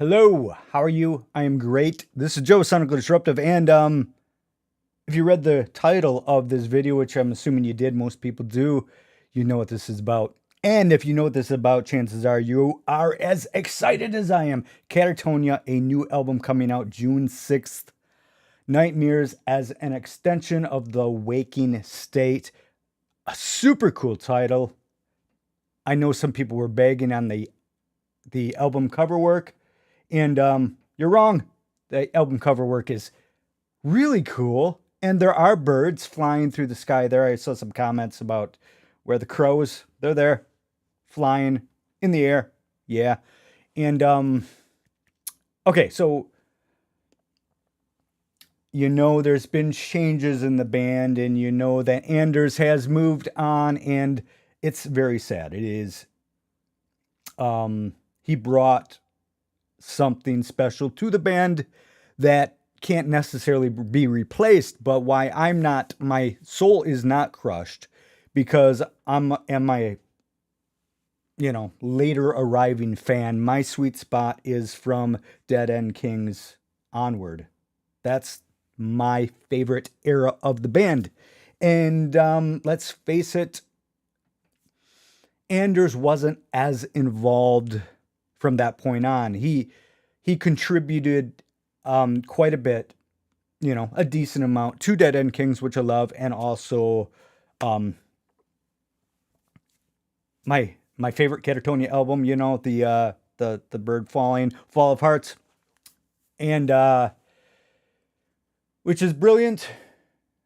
Hello, how are you? I am great. This is Joe, Sonical Disruptive, and if you read the title of this video, which I'm assuming you did, most people do, you know what this is about. And if you know what this is about, chances are you are as excited as I am. Katatonia, a new album coming out June 6th. Nightmares as an extension of the waking state. A super cool title. I know some people were begging on the album cover work. And you're wrong. The album cover work is really cool. And there are birds flying through the sky there. I saw some comments about where the crows, they're there, flying in the air. Yeah. And, okay, so, there's been changes in the band, and that Anders has moved on, and it's very sad. It is, he brought something special to the band that can't necessarily be replaced, but why my soul is not crushed, because am I later arriving fan. My sweet spot is from Dead End Kings onward. That's my favorite era of the band. And let's face it, Anders wasn't as involved from that point on. He contributed quite a bit, a decent amount to Dead End Kings, which I love, and also my favorite Katatonia album, the bird falling, Fall of Hearts, and which is brilliant.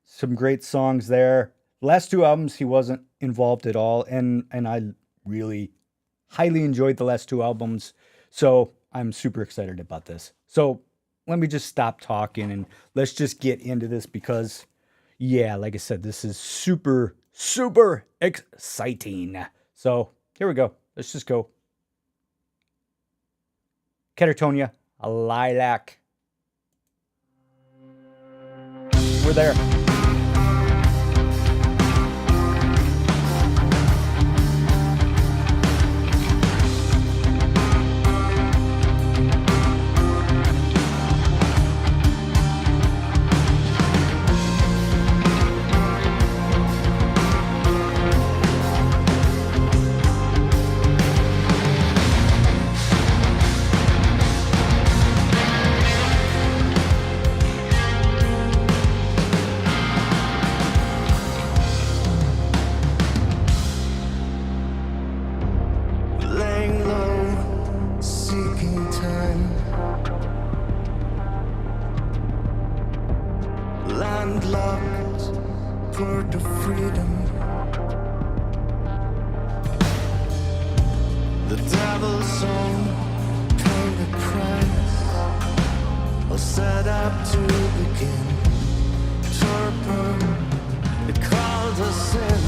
Some great songs there. The last two albums he wasn't involved at all, and I really highly enjoyed the last two albums, so I'm super excited about this. So let me just stop talking and let's just get into this, because yeah, like I said, this is super, super exciting. So here we go. Let's just go. Katatonia, a Lilac. We're there. Landlocked, port of freedom. The devil's own paid the price, all set up to begin. Torpor, it called us in.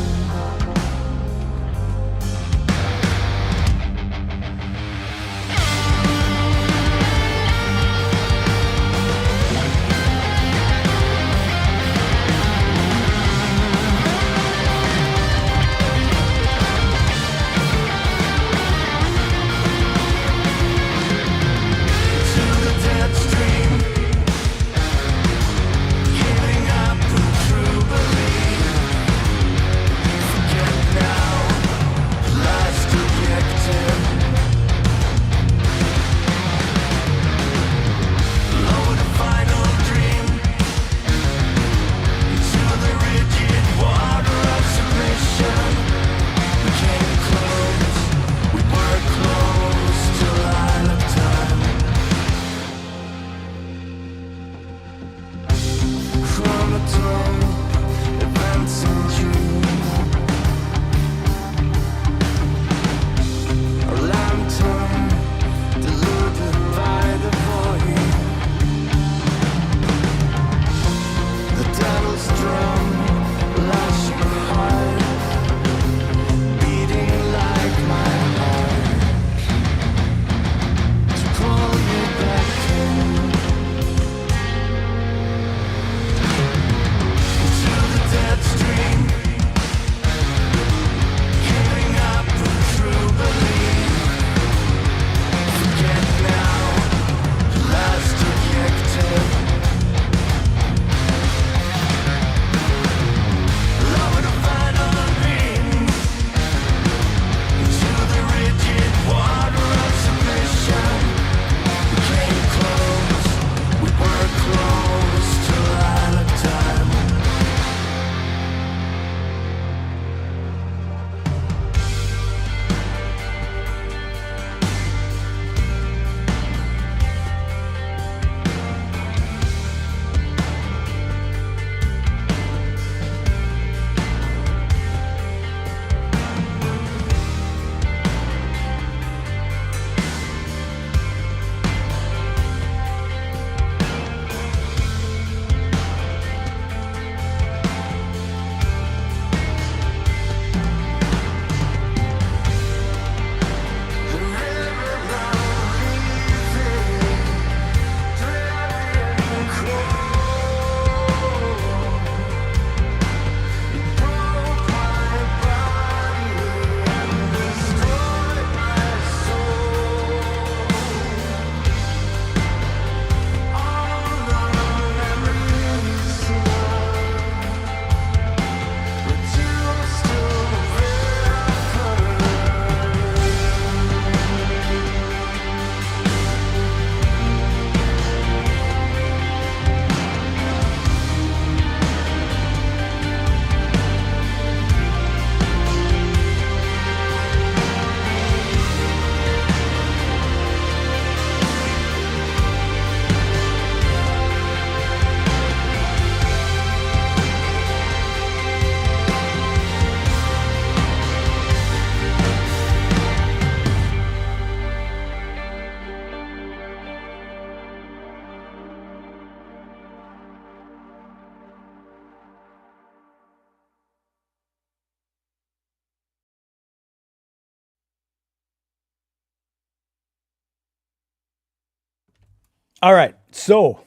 All right. So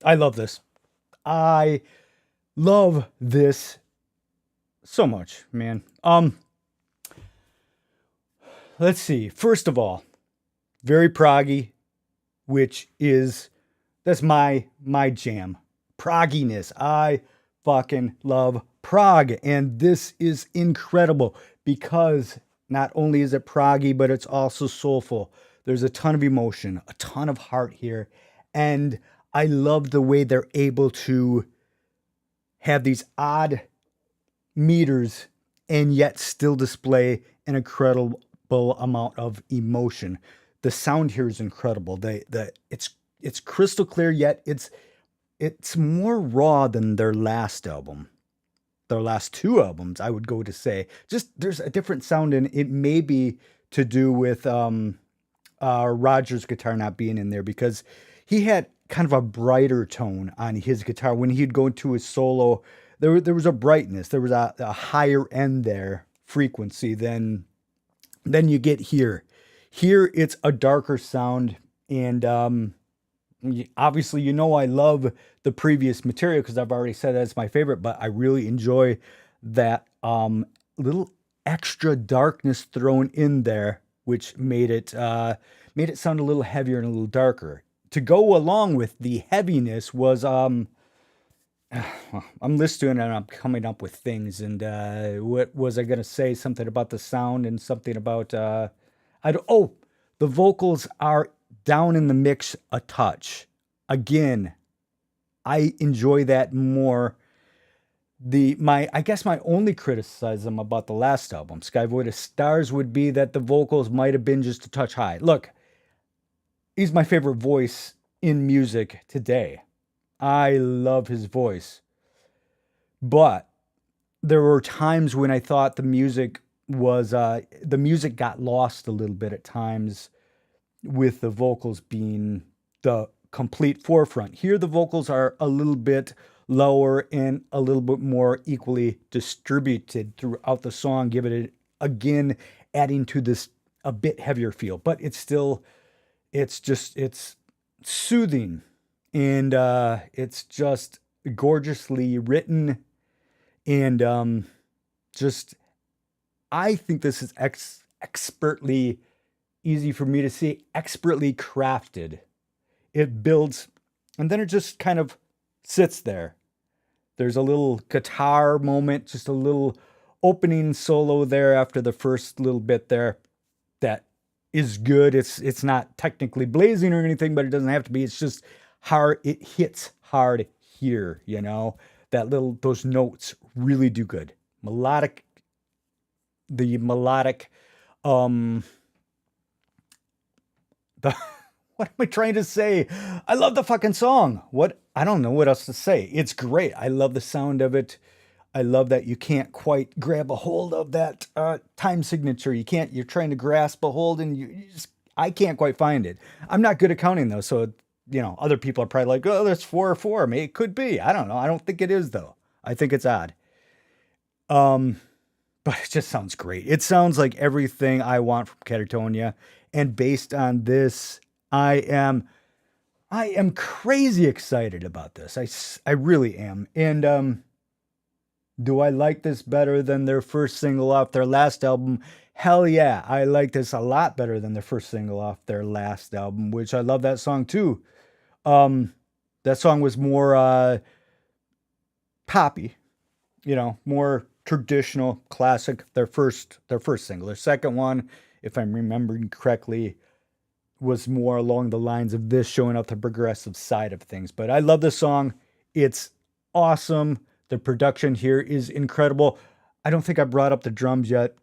I love this. I love this so much, man. Let's see. First of all, very proggy, which is that's my jam. Progginess. I fucking love prog, and this is incredible because not only is it proggy, but it's also soulful. There's a ton of emotion, a ton of heart here, and I love the way they're able to have these odd meters and yet still display an incredible amount of emotion. The sound here is incredible. It's crystal clear, yet it's more raw than their last album. Their last two albums, I would go to say. Just there's a different sound, and it may be to do with Roger's guitar not being in there because he had kind of a brighter tone on his guitar when he'd go into his solo. There was a brightness, there was a higher end there frequency than you get here. Here it's a darker sound, and obviously I love the previous material because I've already said that's my favorite, but I really enjoy that little extra darkness thrown in there, which made it sound a little heavier and a little darker. To go along with the heaviness was I'm listening and I'm coming up with things. And what was I gonna say? Something about the sound and something about I don't. Oh, the vocals are down in the mix a touch. Again, I enjoy that more. I guess my only criticism about the last album, Sky Void of Stars, would be that the vocals might have been just a touch high. Look, he's my favorite voice in music today. I love his voice. But there were times when I thought the music got lost a little bit at times with the vocals being the complete forefront. Here the vocals are a little bit lower and a little bit more equally distributed throughout the song, giving it again adding to this a bit heavier feel. But it's soothing, and it's just gorgeously written, and just I think this is expertly easy for me to see, expertly crafted. It builds, and then it just kind of sits there. There's a little guitar moment, just a little opening solo there after the first little bit there that is good. It's not technically blazing or anything, but it doesn't have to be. It's just hard. It hits hard here, those notes really do good. The melodic, um, the what am I trying to say? I love the fucking song. I don't know what else to say. It's great. I love the sound of it. I love that you can't quite grab a hold of that time signature. You're trying to grasp a hold and I can't quite find it. I'm not good at counting though. So, other people are probably like, oh, that's 4 or 4. Maybe it could be. I don't know. I don't think it is though. I think it's odd. But it just sounds great. It sounds like everything I want from Katatonia. And based on this, I am crazy excited about this. I really am. And do I like this better than their first single off their last album? Hell yeah. I like this a lot better than their first single off their last album, which I love that song too. That song was more poppy, more traditional, classic. Their first single. Their second one, if I'm remembering correctly, was more along the lines of this, showing up the progressive side of things. But I love this song. It's awesome. The production here is incredible. I don't think I brought up the drums yet.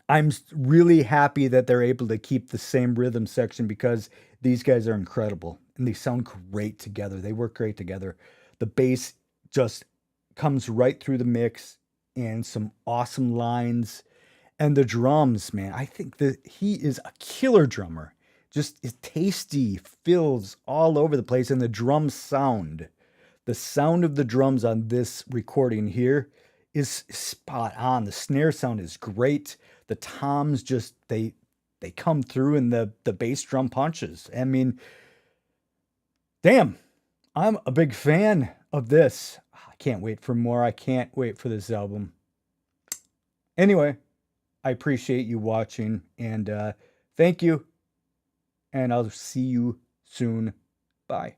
I'm really happy that they're able to keep the same rhythm section because these guys are incredible and they sound great together. They work great together. The bass just comes right through the mix and some awesome lines. And the drums, man, I think that he is a killer drummer. Just is tasty fills all over the place. And the sound of the drums on this recording here is spot on. The snare sound is great. The toms just they come through, and the bass drum punches. I mean, damn, I'm a big fan of this. I can't wait for more. I can't wait for this album. Anyway, I appreciate you watching, and thank you, and I'll see you soon. Bye.